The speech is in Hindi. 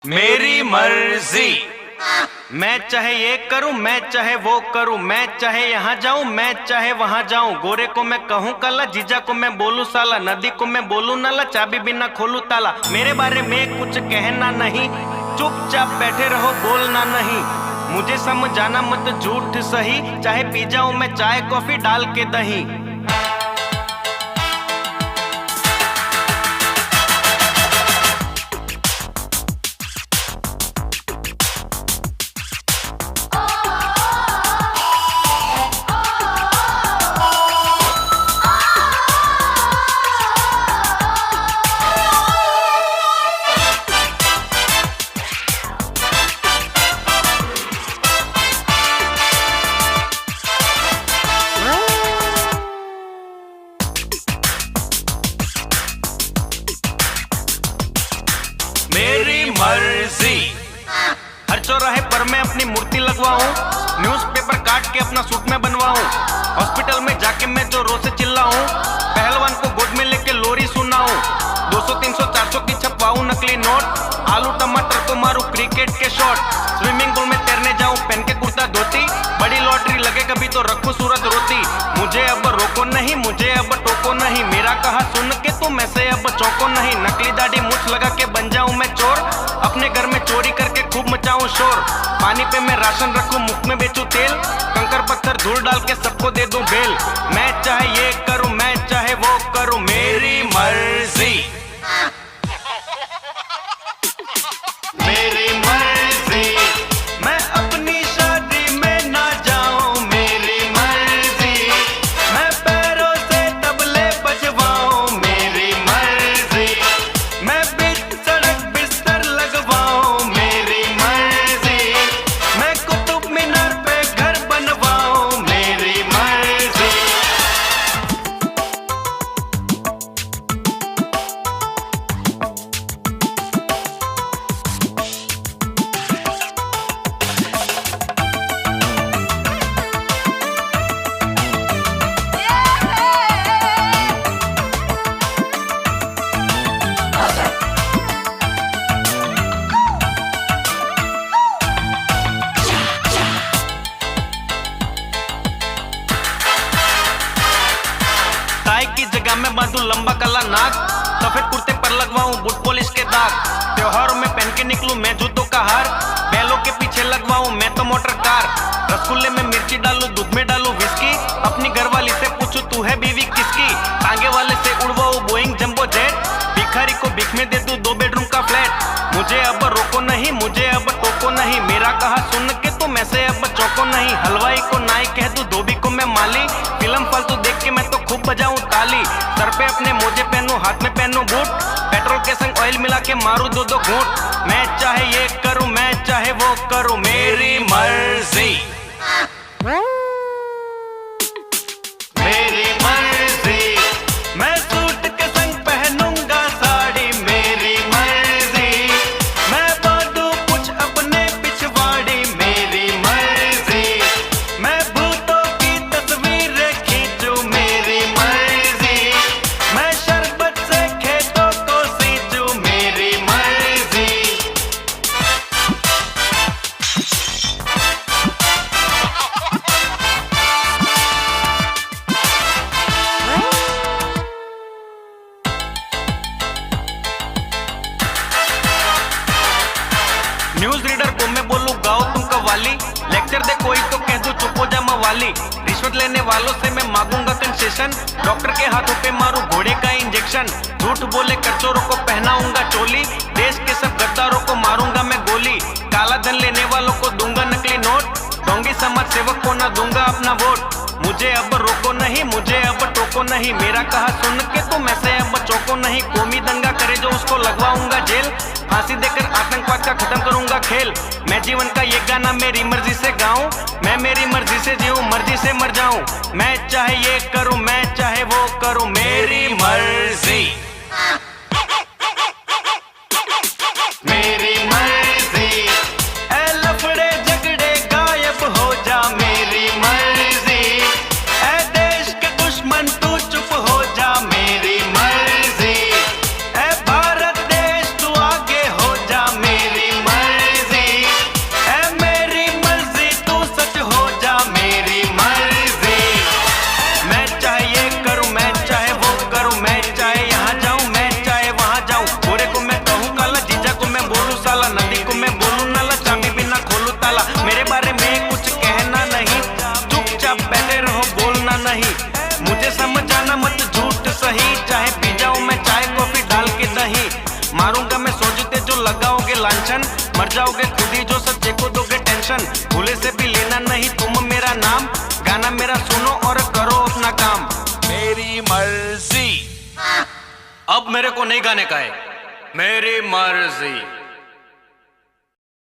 मेरी मर्जी। मैं चाहे ये करूं, मैं चाहे वो करूं, मैं चाहे यहाँ जाऊं, मैं चाहे वहां जाऊं। गोरे को मैं कहूं काला, जीजा को मैं बोलूं साला, नदी को मैं बोलूं नाला, चाबी बिना खोलूं ताला। मेरे बारे में कुछ कहना नहीं, चुपचाप बैठे रहो, बोलना नहीं। मुझे समझाना मत झूठ सही, चाहे पी जाऊं मैं चाय कॉफी डाल के दही। मेरी मर्जी। हर चौराहे पर मैं अपनी मूर्ति लगवाऊं, न्यूज़पेपर काट के अपना सूट में बनवाऊं, हॉस्पिटल में जाके मैं जो रो से चिल्लाऊं, पहलवान को गोद में लेके लोरी सुनाऊं, 200 300 400 की छपवाऊं नकली नोट, आलू टमाटर को मारूं क्रिकेट के शॉट, स्विमिंग पूल में तैरने जाऊं पहन के कुर्ता धोती, बड़ी लॉटरी लगे कभी तो रखूं सूरत रोती। मुझे अब रोको नहीं, मुझे अब टोको नहीं, मेरा कहा सुन के तुम ऐसे अब चौंको नहीं। नकली दाढ़ी मूछ लगा के बन जाऊं मैं चोर, अपने घर में चोरी करके खूब मचाऊं शोर, पानी पे मैं राशन रखूं मुफ्त में बेचूं तेल, कंकर पत्थर धूल डाल के सबको दे दूं बेल। मैं चाहे ये करूं, मैं चाहे वो करूं, मेरी मर्जी। मेरी मर्जी। मैं अपनी शादी में ना जाऊं, मेरी मर्जी। मैं पैरों से तबले बजवाऊं, मेरी मर्जी। मैं बीच सड़क बिस्तर लगवाऊं, मेरी मर्जी। मैं कुतुब मीनार पे घर बनवाऊं, मेरी मर्जी। टाई की जगह में बांधू लंबा काला नाक, सफेद कुर्ते पर लगवाऊं बूट पॉलिश के दाग, त्योहारों में पहन के निकलूं मैं जूतों का हार, बैलों के पीछे लगवाऊं मैं तो मोटर कार, रसगुल्ले में मिर्ची डालूं दूध में डालूं विस्की, अपनी घरवाली से पूछूं तू है बीवी किसकी, टांगे वाले से उड़वाऊं बोइंग जंबो जेट, भिखारी को भीख में दे दूं 2 बेडरूम का फ्लैट। मुझे अब रोको नहीं, मुझे अब टोको नहीं, मेरा कहा सुन के तुम ऐसे अब चौको नहीं। हलवाई को नाई कह दूं, धोबी को मैं माली, फिल्म फालतू देख के मैं तो खूब बजाऊं ताली, सर पे अपने मोजे पहनूं हाथ में पहनूं बूट, पेट्रोल के संग ऑयल मिला के मारूं 2-2 घूंट। मैं चाहे ये करूं, मैं चाहे वो करूं, मेरी मर्जी। मेरी मर्जी। मैं सूट के संग पहनूंगा साड़ी, मेरी मर्जी। मैं बांधूं कुछ अपने पिछवाड़ी, मेरी मर्जी। मैं भूतों की तस्वीरें खींचूं, मेरी मर्जी। मैं शरबत से खेतों को सींचूं, मेरी मर्जी। न्यूज रीडर को मैं बोलूं गाओ तुम कव्वाली, लेक्चर दे कोई तो कह दूं चुप हो जा मवाली, रिश्वत लेने वालों से मैं मांगूंगा कंसेशन, डॉक्टर के हाथों पे मारूं घोड़े का इंजेक्शन, झूठ बोले कचोरों को पहनाऊंगा चोली, देश के सब गद्दारों को मारूंगा मैं गोली, काला धन लेने वालों को दूंगा नकली नोट, ढोंगी समाज सेवक को ना दूंगा अपना वोट। मुझे अब रोको नहीं, मुझे अब टोको नहीं, मेरा कहा सुन के तुम ऐसे अब चौको नहीं। कौमी दंगा करे जो उसको लगवाऊंगा जेल, फांसी देकर आतंकवाद का खत्म करूंगा खेल। मैं जीवन का ये गाना मेरी मर्जी से गाऊं, मैं मेरी मर्जी से जीऊं, मर्जी से मर जाऊं। मैं चाहे ये करूं, मैं चाहे वो करूं, मेरी मर्जी। मेरी मर्जी। ए लफड़े झगड़े गायब हो जा, मेरी मर्जी। ए देश के दुश्मन तू चुप हो जा, मेरी मर्जी। ए भारत देश तू आगे हो जा, मेरी मुझे समझाना मत झूठ सही, चाहे पी जाऊं मैं चाय कॉफी डाल के दही। मारूंगा मैं सोचते जो लगाओगे लांछन, मर जाओगे खुद ही जो सच्चे को दोगे टेंशन। भूले से भी लेना नहीं तुम मेरा नाम, गाना मेरा सुनो और करो अपना काम। मेरी मर्जी। अब मेरे को नहीं गाने का है, मेरी मर्जी।